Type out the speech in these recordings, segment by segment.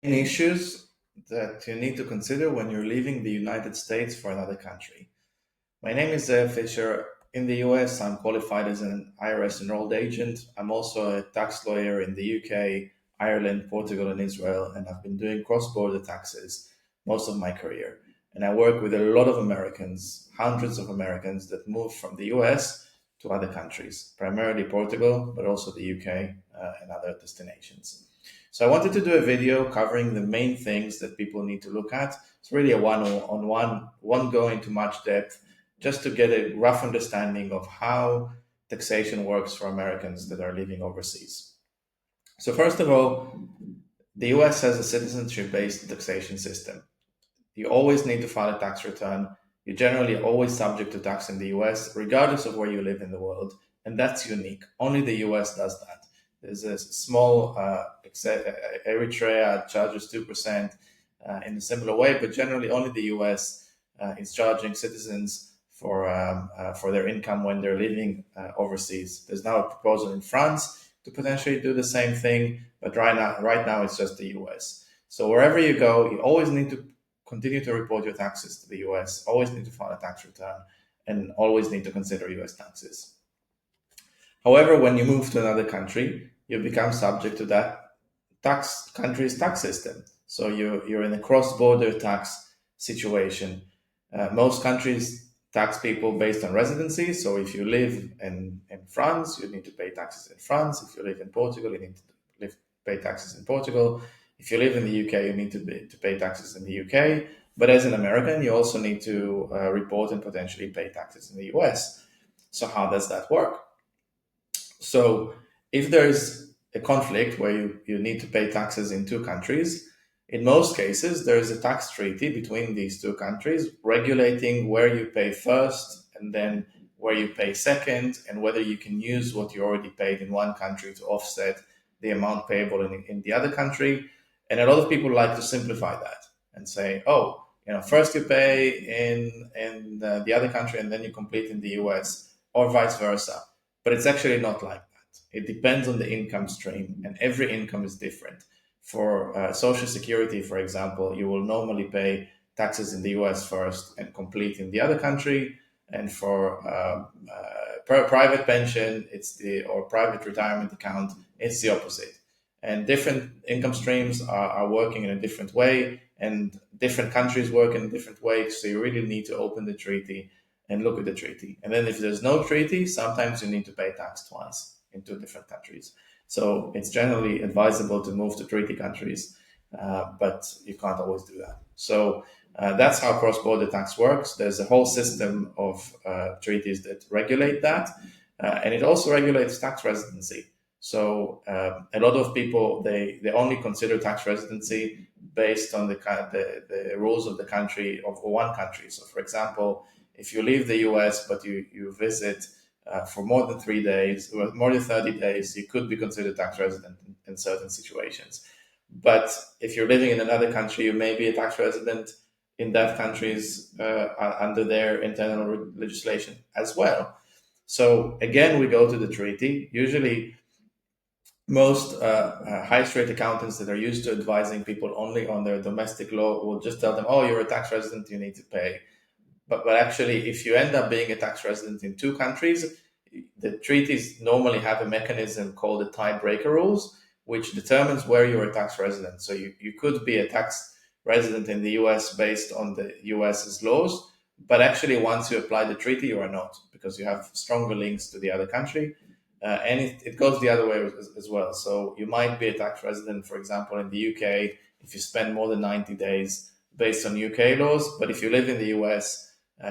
Issues that you need to consider when you're leaving the United States for another country. My name is Fisher. In the US, I'm qualified as an IRS enrolled agent. I'm also a tax lawyer in the UK, Ireland, Portugal, and Israel, and I've been doing cross border taxes most of my career. And I work with a lot of Americans, hundreds of Americans that move from the US to other countries, primarily Portugal, but also the UK and other destinations. So I wanted to do a video covering the main things that people need to look at. It's really a one-on-one, won't go into much depth, just to get a rough understanding of how taxation works for Americans that are living overseas. So first of all, the US has a citizenship-based taxation system. You always need to file a tax return. You're generally always subject to tax in the US, regardless of where you live in the world. And that's unique. Only the US does that. There's a small Eritrea charges 2% in a similar way, but generally only the US is charging citizens for their income when they're living overseas. There's now a proposal in France to potentially do the same thing, but right now it's just the US. So wherever you go, you always need to continue to report your taxes to the US, always need to file a tax return, and always need to consider US taxes. However, when you move to another country, you become subject to that tax country's tax system. So you're in a cross-border tax situation. Most countries tax people based on residency. So if you live in France, you need to pay taxes in France. If you live in Portugal, you need to pay taxes in Portugal. If you live in the UK, you need to pay taxes in the UK. But as an American, you also need to report and potentially pay taxes in the US. So how does that work? So if there's a conflict where you need to pay taxes in two countries, in most cases, there is a tax treaty between these two countries regulating where you pay first and then where you pay second, and whether you can use what you already paid in one country to offset the amount payable in the other country. And a lot of people like to simplify that and say, oh, first you pay in the other country and then you complete in the US, or vice versa. But it's actually not like that. It depends on the income stream, and every income is different. For Social Security, for example, you will normally pay taxes in the US first and complete in the other country. And for private pension, or private retirement account, it's the opposite. And different income streams are working in a different way, and different countries work in a different way. So you really need to open the treaty and look at the treaty. And then if there's no treaty, sometimes you need to pay tax twice in two different countries. So it's generally advisable to move to treaty countries, but you can't always do that. So that's how cross-border tax works. There's a whole system of treaties that regulate that, and it also regulates tax residency. So a lot of people, they only consider tax residency based on the rules of the country, of one country. So for example, if you leave the US but you visit for more than 3 days, or more than 30 days, you could be considered tax resident in certain situations. But if you're living in another country, you may be a tax resident in that country's under their internal legislation as well. So again, we go to the treaty. Usually, most high street accountants that are used to advising people only on their domestic law will just tell them, "Oh, you're a tax resident; you need to pay." But actually, if you end up being a tax resident in two countries, the treaties normally have a mechanism called the tiebreaker rules, which determines where you're a tax resident. So you could be a tax resident in the US based on the US's laws, but actually, once you apply the treaty, you are not, because you have stronger links to the other country. And it goes the other way as well. So you might be a tax resident, for example, in the UK, if you spend more than 90 days based on UK laws, but if you live in the US,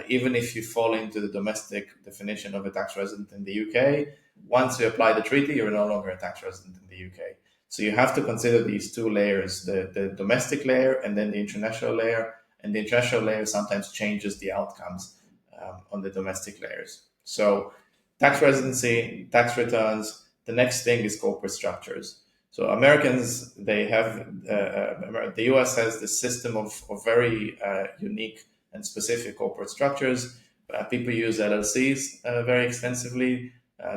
even if you fall into the domestic definition of a tax resident in the UK, once you apply the treaty, you're no longer a tax resident in the UK. So you have to consider these two layers, the domestic layer and then the international layer. And the international layer sometimes changes the outcomes on the domestic layers. So tax residency, tax returns, the next thing is corporate structures. So Americans, they have, the US has this system of very unique and specific corporate structures. People use LLCs very extensively.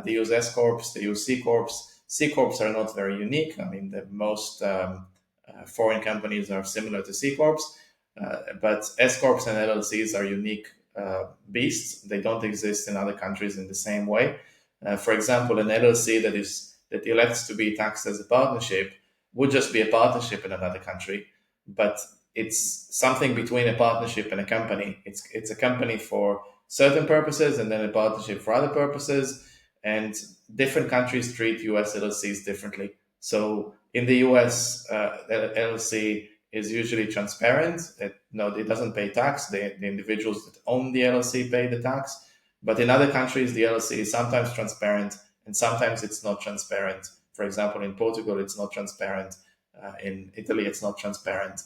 They use S corps, they use C corps. C corps are not very unique. I mean, the most Foreign companies are similar to C corps, but S corps and LLCs are unique beasts. They don't exist in other countries in the same way. For example, an LLC that elects to be taxed as a partnership would just be a partnership in another country, but it's something between a partnership and a company. It's a company for certain purposes and then a partnership for other purposes. And different countries treat US LLCs differently. So in the US, LLC is usually transparent. It doesn't pay tax. The individuals that own the LLC pay the tax. But in other countries, the LLC is sometimes transparent and sometimes it's not transparent. For example, in Portugal, it's not transparent. In Italy, it's not transparent.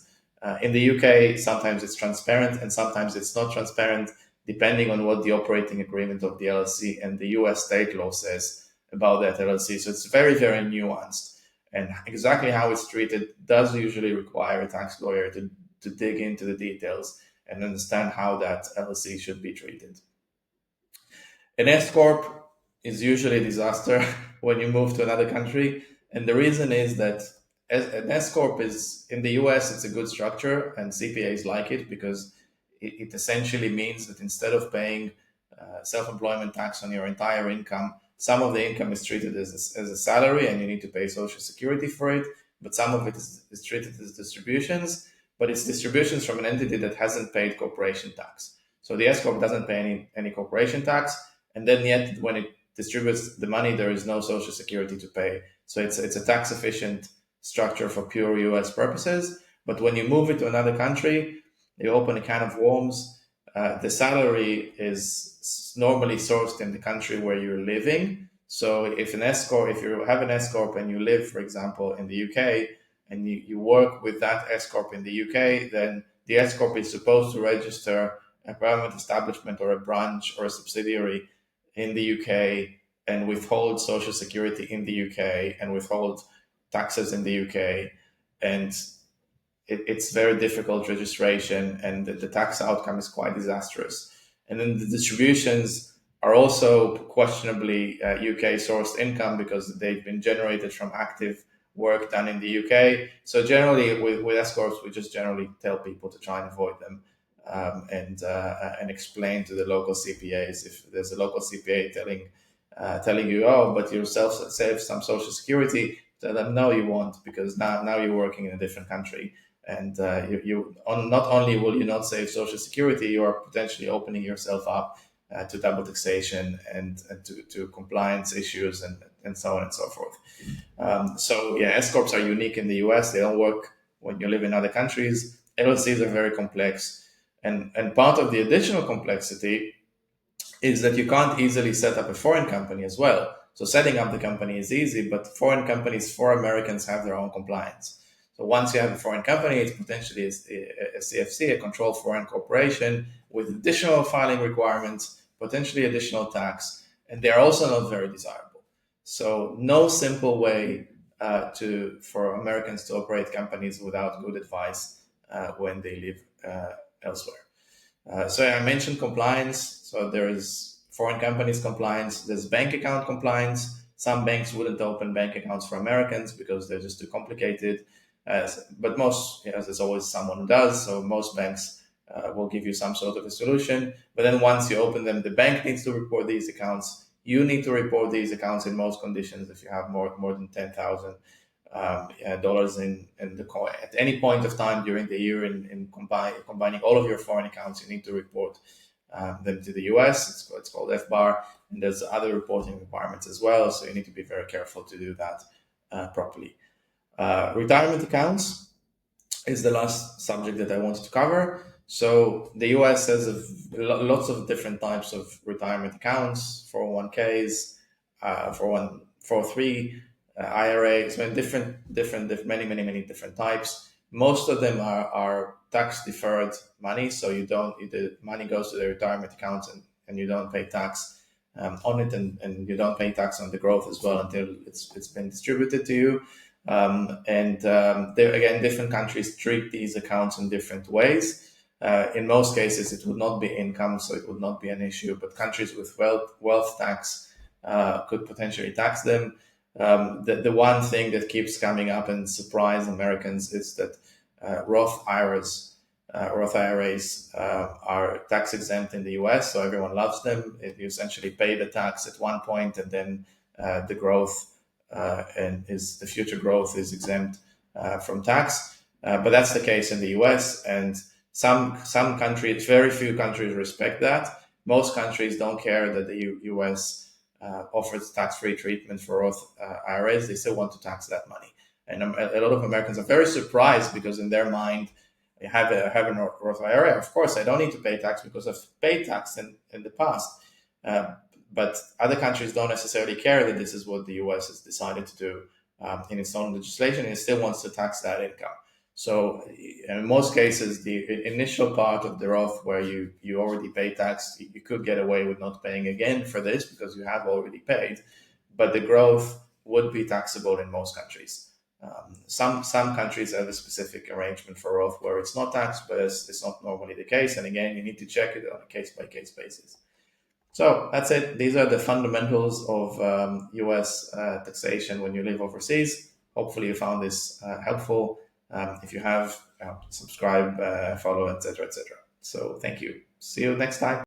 In the UK, sometimes it's transparent and sometimes it's not transparent, depending on what the operating agreement of the LLC and the US state law says about that LLC. So it's very, very nuanced. And exactly how it's treated does usually require a tax lawyer to dig into the details and understand how that LLC should be treated. An S corp is usually a disaster when you move to another country, and the reason is that an S corp is in the US. It's a good structure, and CPAs like it because it essentially means that instead of paying self-employment tax on your entire income, some of the income is treated as a salary, and you need to pay Social Security for it. But some of it is treated as distributions, but it's distributions from an entity that hasn't paid corporation tax. So the S corp doesn't pay any corporation tax. And then yet when it distributes the money, there is no Social Security to pay. So it's a tax efficient structure for pure US purposes. But when you move it to another country, you open a can of worms. The salary is normally sourced in the country where you're living. So if you have an S corp and you live, for example, in the UK, and you work with that S corp in the UK, then the S corp is supposed to register a permanent establishment or a branch or a subsidiary in the UK and withhold Social Security in the UK and withhold taxes in the UK. And it's very difficult registration, and the tax outcome is quite disastrous. And then the distributions are also questionably UK sourced income because they've been generated from active work done in the UK. So generally with S corps, we just generally tell people to try and avoid them. And explain to the local CPAs if there's a local CPA telling you, oh, but you save some Social Security. Tell them, no, you won't, because now you're working in a different country, and not only will you not save Social Security, you are potentially opening yourself up to double taxation and to compliance issues and so on and so forth. So yeah, S corps are unique in the US. They don't work when you live in other countries. LLCs are very complex. And part of the additional complexity is that you can't easily set up a foreign company as well. So setting up the company is easy, but foreign companies for Americans have their own compliance. So once you have a foreign company, it's potentially a CFC, a controlled foreign corporation, with additional filing requirements, potentially additional tax, and they're also not very desirable. So no simple way for Americans to operate companies without good advice when they live elsewhere. So I mentioned compliance. So there is foreign companies compliance. There's bank account compliance. Some banks wouldn't open bank accounts for Americans because they're just too complicated. But most, there's always someone who does. So most banks will give you some sort of a solution. But then once you open them, the bank needs to report these accounts. You need to report these accounts in most conditions if you have more than $10,000 dollars in the coin at any point of time during the year. In combining all of your foreign accounts, you need to report them to the US. It's called FBAR, and there's other reporting requirements as well. So you need to be very careful to do that properly. Retirement accounts is the last subject that I wanted to cover. So the US has lots of different types of retirement accounts: 401ks, 403. IRAs, many different types. Most of them are tax deferred money, so the money goes to the retirement account and you don't pay tax on it, and you don't pay tax on the growth as well until it's been distributed to you. Again, different countries treat these accounts in different ways. In most cases, it would not be income, so it would not be an issue. But countries with wealth tax could potentially tax them. The one thing that keeps coming up and surprise Americans is that Roth IRAs are tax exempt in the US, so everyone loves them. You essentially pay the tax at one point, and then the growth and the future growth is exempt from tax. But that's the case in the US, and some countries, very few countries, respect that. Most countries don't care that the US offers tax-free treatment for Roth IRAs. They still want to tax that money, and a lot of Americans are very surprised because in their mind, I have a Roth IRA. Of course, I don't need to pay tax because I've paid tax in the past. But other countries don't necessarily care that this is what the US has decided to do in its own legislation. It still wants to tax that income. So in most cases, the initial part of the Roth where you already pay tax, you could get away with not paying again for this because you have already paid. But the growth would be taxable in most countries. Some countries have a specific arrangement for Roth where it's not taxed, but it's not normally the case. And again, you need to check it on a case-by-case basis. So that's it. These are the fundamentals of US taxation when you live overseas. Hopefully you found this helpful. If you have, subscribe, follow, etc., etc. So thank you. See you next time.